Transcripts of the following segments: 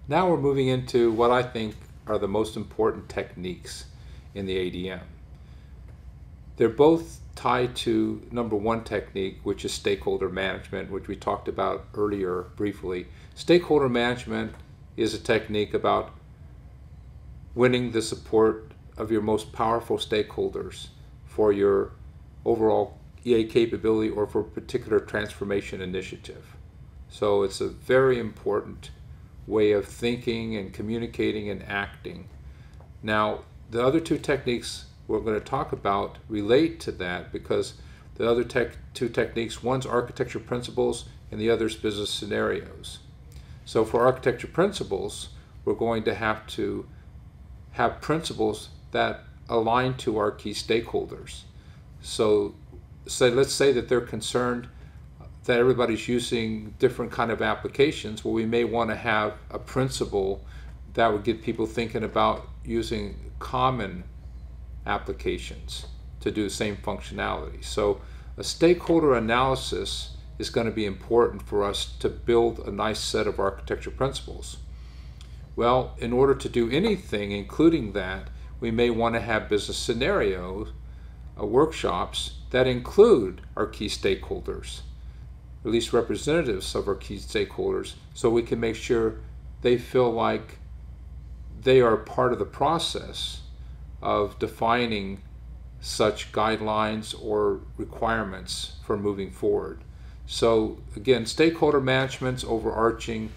Now we're moving into what I think are the most important techniques in the ADM. They're both tied to number one technique, which is stakeholder management, which we talked about earlier briefly. Stakeholder management is a technique about winning the support of your most powerful stakeholders for your overall EA capability or for a particular transformation initiative. So it's a very important way of thinking and communicating and acting. Now, the other two techniques we're going to talk about relate to that, because the other two techniques, one's architecture principles and the other's business scenarios. So for architecture principles, we're going to have principles that align to our key stakeholders. So let's say that they're concerned that everybody's using different kind of applications. Well, we may want to have a principle that would get people thinking about using common applications to do the same functionality. So a stakeholder analysis is going to be important for us to build a nice set of architecture principles. Well, in order to do anything, including that, we may want to have business scenarios, workshops that include our key stakeholders, at least representatives of our key stakeholders, so we can make sure they feel like they are part of the process of defining such guidelines or requirements for moving forward. So again, stakeholder management's overarching,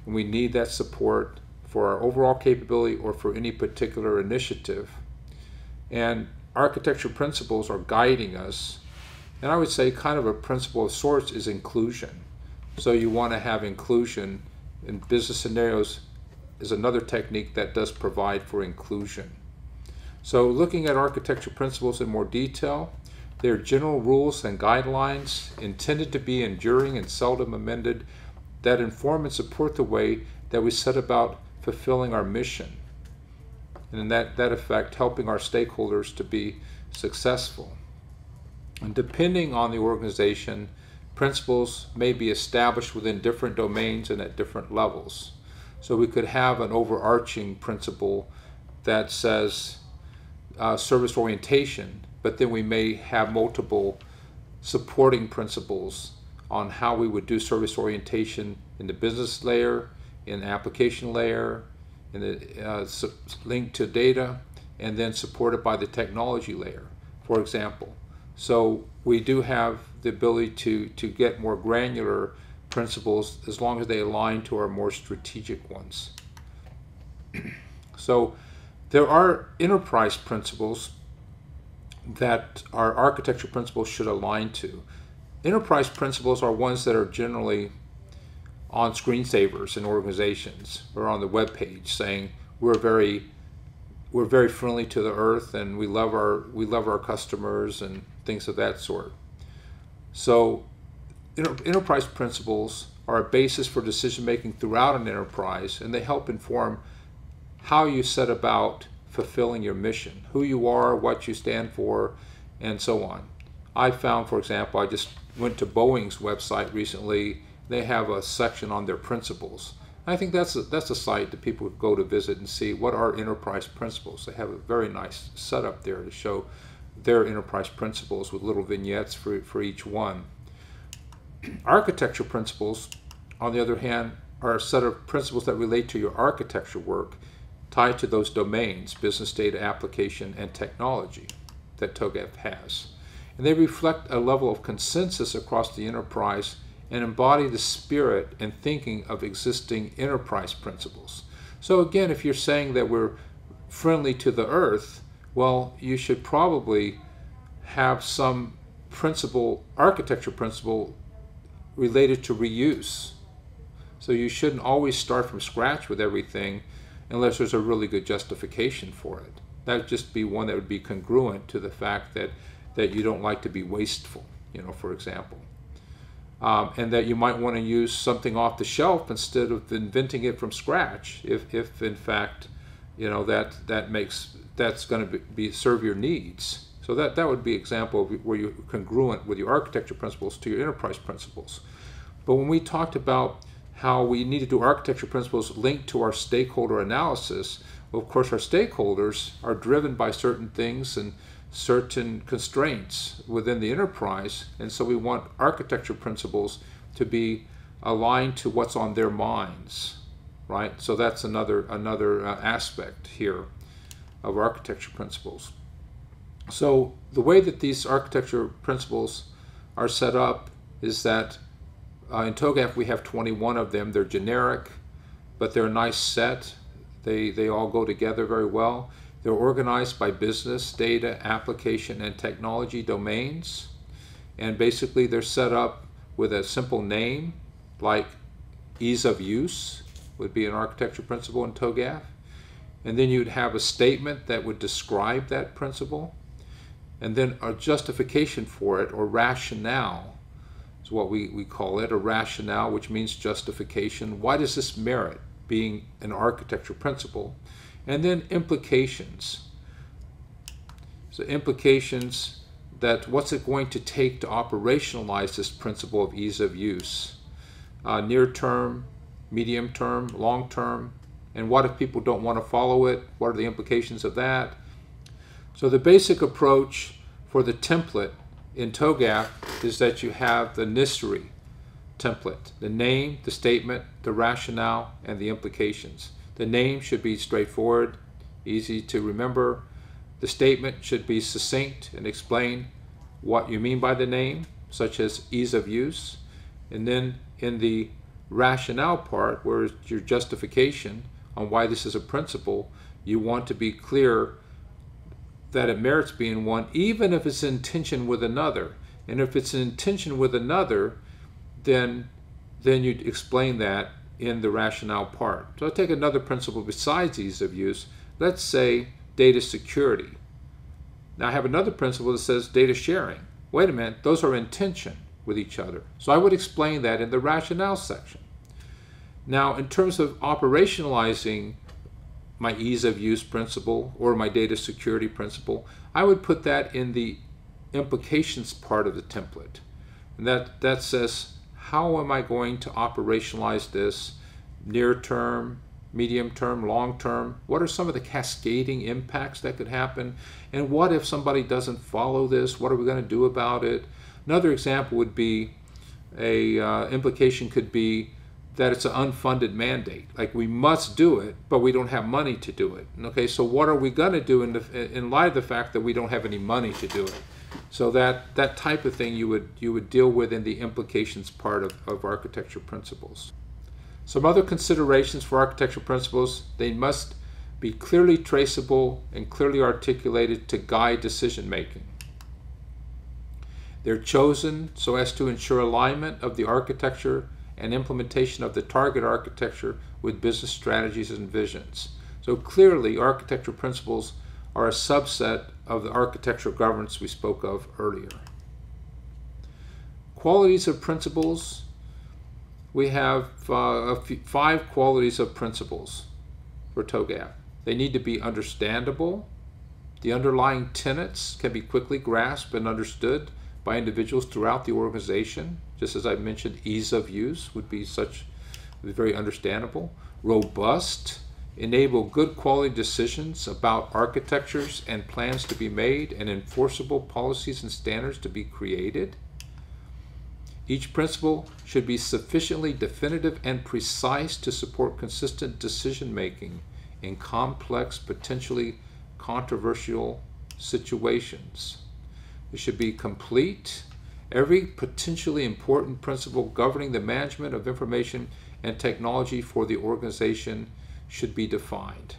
and we need that support for our overall capability or for any particular initiative. And architecture principles are guiding us. And I would say kind of a principle of sorts is inclusion. So you want to have inclusion in business scenarios is another technique that does provide for inclusion. So looking at architecture principles in more detail, they're general rules and guidelines intended to be enduring and seldom amended that inform and support the way that we set about fulfilling our mission. And in that effect, helping our stakeholders to be successful. And depending on the organization, principles may be established within different domains and at different levels. So we could have an overarching principle that says service orientation, but then we may have multiple supporting principles on how we would do service orientation in the business layer, in the application layer, in the link to data, and then supported by the technology layer, for example. So we do have the ability to get more granular principles as long as they align to our more strategic ones. So there are enterprise principles that our architecture principles should align to. Enterprise principles are ones that are generally on screensavers in organizations or on the web page, saying we're very friendly to the earth and we love our customers and things of that sort. So enterprise principles are a basis for decision making throughout an enterprise, and they help inform how you set about fulfilling your mission, who you are, what you stand for, and so on. I found, for example, I just went to Boeing's website recently. They have a section on their principles. I think that's a site that people would go to visit and see what are enterprise principles. They have a very nice setup there to show their enterprise principles with little vignettes for each one. Architecture principles, on the other hand, are a set of principles that relate to your architecture work tied to those domains, business data, application, and technology, that TOGAF has. And they reflect a level of consensus across the enterprise and embody the spirit and thinking of existing enterprise principles. So again, if you're saying that we're friendly to the earth, well, you should probably have some principle, architecture principle, related to reuse. So you shouldn't always start from scratch with everything unless there's a really good justification for it. That would just be one that would be congruent to the fact that you don't like to be wasteful, for example. And that you might want to use something off the shelf instead of inventing it from scratch, if in fact, that's going to serve your needs. So that would be an example of where you're congruent with your architecture principles to your enterprise principles. But when we talked about how we need to do architecture principles linked to our stakeholder analysis. Well, of course, our stakeholders are driven by certain things and certain constraints within the enterprise, and so we want architecture principles to be aligned to what's on their minds, right? So that's another aspect here of architecture principles. So the way that these architecture principles are set up is that in TOGAF we have 21 of them. They're generic, but they're a nice set. They all go together very well. They're organized by business, data, application, and technology domains. And basically they're set up with a simple name, like ease of use would be an architecture principle in TOGAF. And then you'd have a statement that would describe that principle. And then a justification for it, or rationale, is what we call it, a rationale, which means justification. Why does this merit being an architecture principle? And then implications. So implications that what's it going to take to operationalize this principle of ease of use? Near term, medium term, long term, and what if people don't want to follow it? What are the implications of that? So the basic approach for the template in TOGAF is that you have the NISRI template, the name, the statement, the rationale, and the implications. The name should be straightforward, easy to remember. The statement should be succinct and explain what you mean by the name, such as ease of use. And then in the rationale part, where is your justification on why this is a principle, you want to be clear that it merits being one, even if it's in tension with another. And if it's in tension with another, then you'd explain that in the rationale part. So I'll take another principle besides ease of use. Let's say data security. Now I have another principle that says data sharing. Wait a minute, those are in tension with each other. So I would explain that in the rationale section. Now in terms of operationalizing my ease of use principle or my data security principle, I would put that in the implications part of the template. And that says, how am I going to operationalize this near term, medium term, long term? What are some of the cascading impacts that could happen? And what if somebody doesn't follow this? What are we going to do about it? Another example would be implication could be that it's an unfunded mandate. Like we must do it, but we don't have money to do it. Okay, so what are we going to do in light of the fact that we don't have any money to do it? So that type of thing you would deal with in the implications part of architecture principles. Some other considerations for architecture principles: they must be clearly traceable and clearly articulated to guide decision making. They're chosen so as to ensure alignment of the architecture and implementation of the target architecture with business strategies and visions. So clearly, architecture principles are a subset of the architectural governance we spoke of earlier. Qualities of principles. We have 5 qualities of principles for TOGAF. They need to be understandable. The underlying tenets can be quickly grasped and understood by individuals throughout the organization. Just as I mentioned, ease of use would be very understandable. Robust, enable good quality decisions about architectures and plans to be made and enforceable policies and standards to be created. Each principle should be sufficiently definitive and precise to support consistent decision making in complex, potentially controversial situations. It should be complete. Every potentially important principle governing the management of information and technology for the organization should be defined.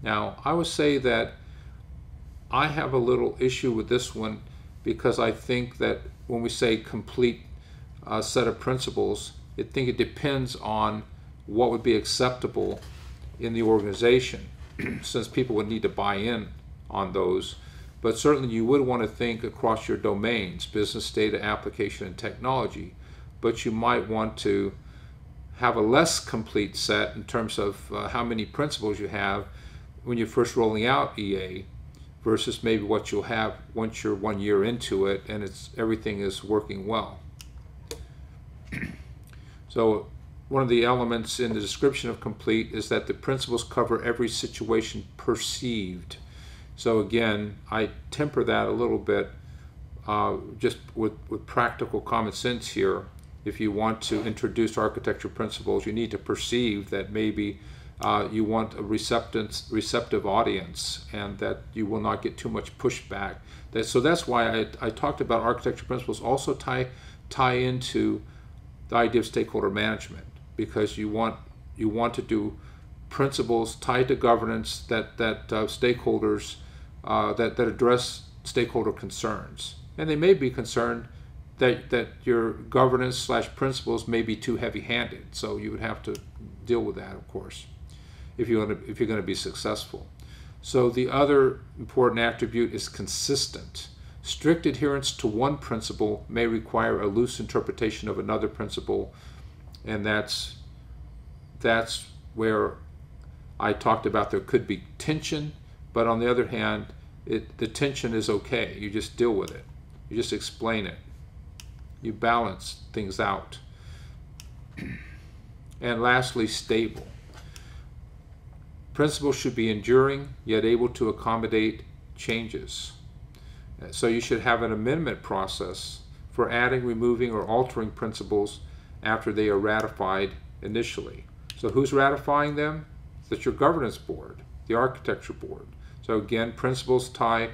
Now, I would say that I have a little issue with this one because I think that when we say complete set of principles, I think it depends on what would be acceptable in the organization, since people would need to buy in on those. But certainly you would want to think across your domains, business, data, application, and technology. But you might want to have a less complete set in terms of how many principles you have when you're first rolling out EA versus maybe what you'll have once you're 1 year into it and everything is working well. So one of the elements in the description of complete is that the principles cover every situation perceived. So again, I temper that a little bit just with practical common sense here. If you want to introduce architecture principles, you need to perceive that maybe you want a receptive audience and that you will not get too much pushback. So that's why I talked about architecture principles also tie into the idea of stakeholder management, because you want to do principles tied to governance that stakeholders that address stakeholder concerns. And they may be concerned that your governance / principles may be too heavy-handed. So you would have to deal with that, of course, if you're going to be successful. So the other important attribute is consistent. Strict adherence to one principle may require a loose interpretation of another principle, and that's where I talked about there could be tension, but on the other hand, the tension is okay. You just deal with it. You just explain it. You balance things out. And lastly, stable. Principles should be enduring, yet able to accommodate changes. So you should have an amendment process for adding, removing, or altering principles after they are ratified initially. So who's ratifying them? That's your governance board, the architecture board. So again, principles tie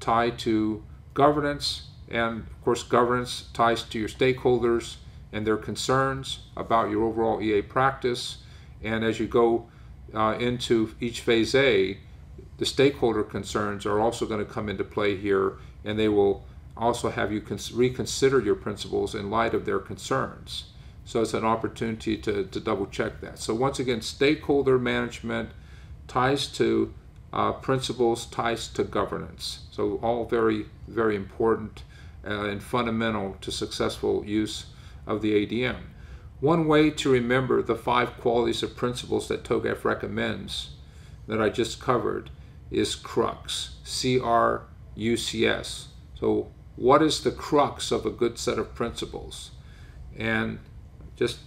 to governance, and of course governance ties to your stakeholders and their concerns about your overall EA practice. And as you go into each phase A, the stakeholder concerns are also going to come into play here, and they will also have you reconsider your principles in light of their concerns. So it's an opportunity to double check that. So once again, stakeholder management ties to principles, ties to governance. So all very, very important and fundamental to successful use of the ADM. One way to remember the 5 qualities of principles that TOGAF recommends that I just covered is crux, C-R-U-C-S. So what is the crux of a good set of principles? And just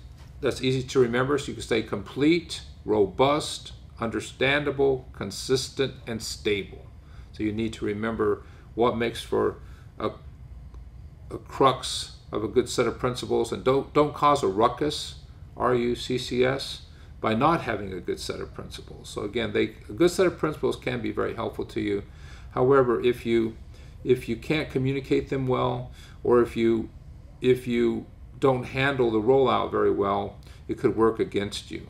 that's easy to remember, so you can say complete, robust, understandable, consistent, and stable. So you need to remember what makes for a crux of a good set of principles, and don't cause a ruckus, R-U-C-C-S, by not having a good set of principles. So again, a good set of principles can be very helpful to you. However, if you can't communicate them well, or if you don't handle the rollout very well, it could work against you.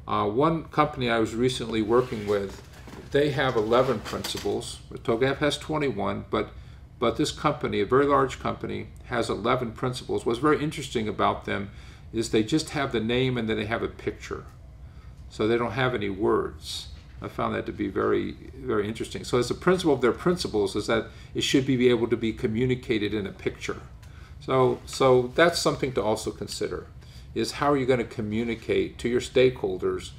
One company I was recently working with, they have 11 principles. TOGAF has 21, but this company, a very large company, has 11 principles. What's very interesting about them is they just have the name and then they have a picture. So they don't have any words. I found that to be very, very interesting. So as the principle of their principles is that it should be able to be communicated in a picture. So that's something to also consider, is how are you going to communicate to your stakeholders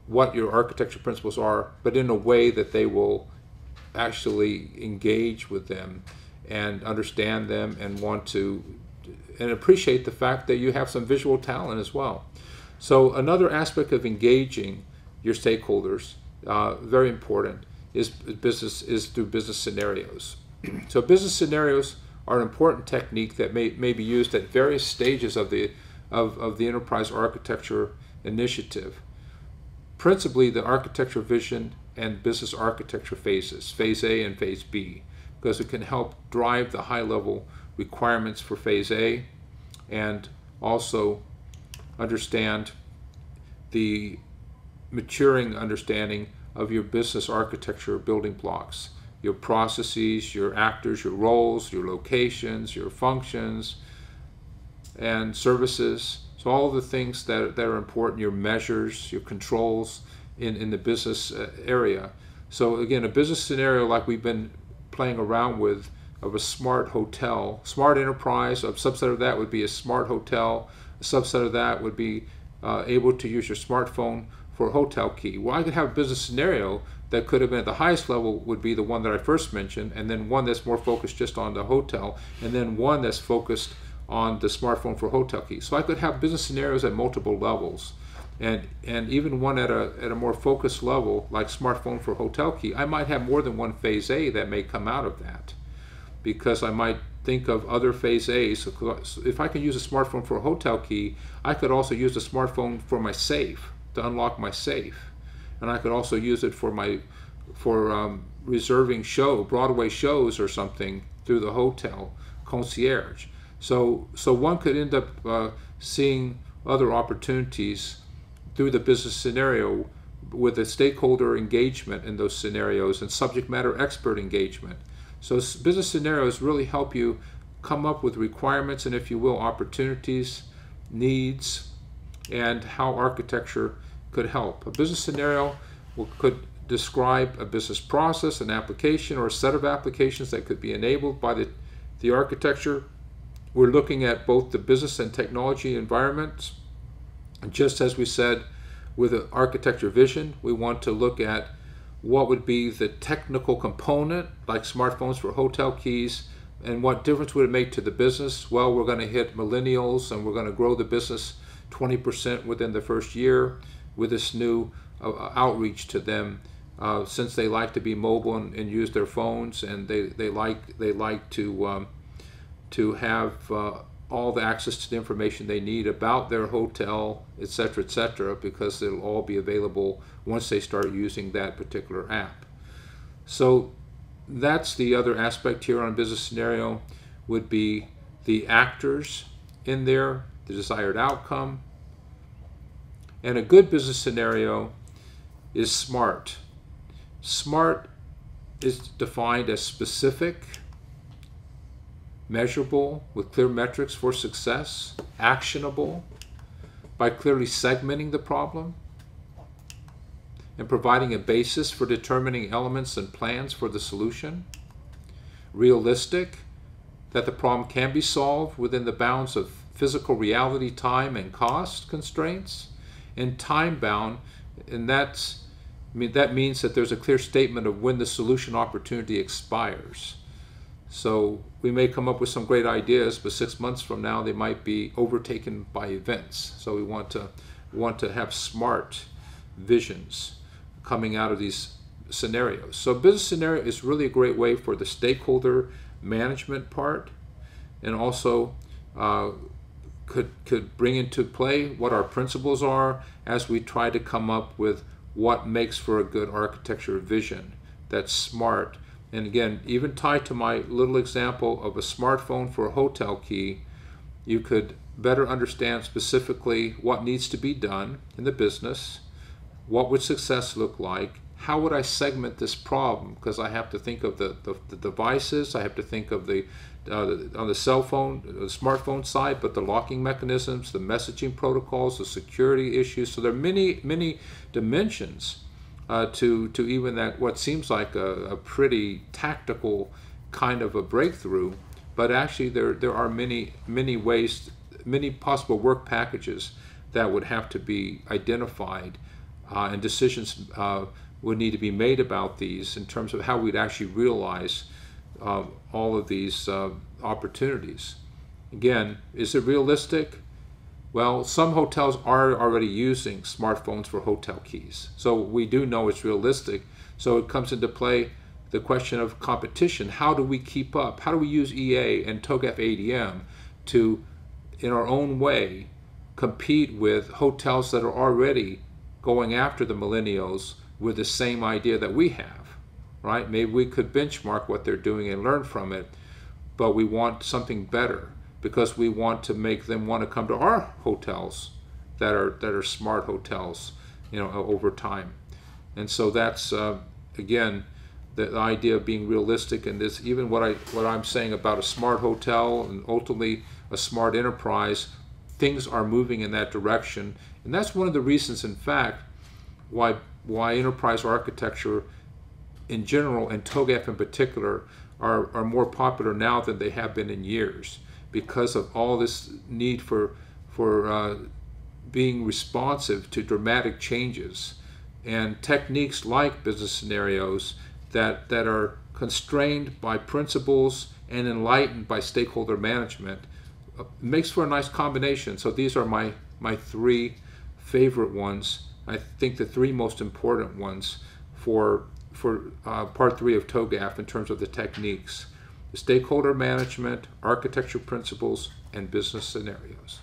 what your architecture principles are, but in a way that they will actually engage with them and understand them and want to and appreciate the fact that you have some visual talent as well. So another aspect of engaging your stakeholders, very important, is through business scenarios. So business scenarios are an important technique that may be used at various stages of the enterprise architecture initiative. Principally the architecture vision and business architecture phases, phase A and phase B, because it can help drive the high-level requirements for phase A and also understand the maturing understanding of your business architecture building blocks, your processes, your actors, your roles, your locations, your functions, and services. So all of the things that are important, your measures, your controls in the business area. So again, a business scenario like we've been playing around with of a smart hotel, smart enterprise, a subset of that would be a smart hotel, a subset of that would be able to use your smartphone for a hotel key. Well, I could have a business scenario that could have been at the highest level would be the one that I first mentioned, and then one that's more focused just on the hotel, and then one that's focused on the smartphone for hotel key. So I could have business scenarios at multiple levels. And even one at a more focused level, like smartphone for hotel key, I might have more than one phase A that may come out of that, because I might think of other phase A's. So if I can use a smartphone for a hotel key, I could also use the smartphone for my safe, to unlock my safe. And I could also use it for reserving Broadway shows or something through the hotel concierge. So one could end up seeing other opportunities through the business scenario, with the stakeholder engagement in those scenarios and subject matter expert engagement. So business scenarios really help you come up with requirements and, if you will, opportunities, needs, and how architecture could help. A business scenario could describe a business process, an application, or a set of applications that could be enabled by the architecture. We're looking at both the business and technology environments. And just as we said with the architecture vision, we want to look at what would be the technical component, like smartphones for hotel keys, and what difference would it make to the business? Well, we're going to hit millennials, and we're going to grow the business 20% within the first year with this new outreach to them, since they like to be mobile and use their phones, and they like to have all the access to the information they need about their hotel, etc., because it'll all be available once they start using that particular app. So that's the other aspect here on business scenario, would be the actors in there, the desired outcome. And a good business scenario is SMART. SMART is defined as specific, measurable with clear metrics for success, actionable by clearly segmenting the problem and providing a basis for determining elements and plans for the solution, realistic, that the problem can be solved within the bounds of physical reality, time, and cost constraints, and time-bound, and that means that there's a clear statement of when the solution opportunity expires. So we may come up with some great ideas, but 6 months from now they might be overtaken by events. So we want to have SMART visions coming out of these scenarios. So business scenario is really a great way for the stakeholder management part, and also could bring into play what our principles are as we try to come up with what makes for a good architecture vision that's SMART. And again, even tied to my little example of a smartphone for a hotel key, you could better understand specifically what needs to be done in the business, what would success look like, how would I segment this problem, because I have to think of the devices, I have to think of on the cell phone, the smartphone side, but the locking mechanisms, the messaging protocols, the security issues. So there are many dimensions to even that what seems like a pretty tactical kind of a breakthrough, but actually there are many ways, many possible work packages that would have to be identified, and decisions would need to be made about these in terms of how we'd actually realize all of these opportunities. Again, is it realistic? Well, some hotels are already using smartphones for hotel keys, so we do know it's realistic. So it comes into play the question of competition. How do we keep up? How do we use EA and TOGAF ADM to, in our own way, compete with hotels that are already going after the millennials with the same idea that we have, right? Maybe we could benchmark what they're doing and learn from it, but we want something better, because we want to make them want to come to our hotels that are smart hotels, over time. And so that's again the idea of being realistic in this. Even what I'm saying about a smart hotel and ultimately a smart enterprise, things are moving in that direction, and that's one of the reasons, in fact, why enterprise architecture in general and TOGAF in particular are more popular now than they have been in years, because of all this need for being responsive to dramatic changes, and techniques like business scenarios that are constrained by principles and enlightened by stakeholder management makes for a nice combination. So these are my three favorite ones. I think the three most important ones for part three of TOGAF in terms of the techniques: the stakeholder management, architecture principles, and business scenarios.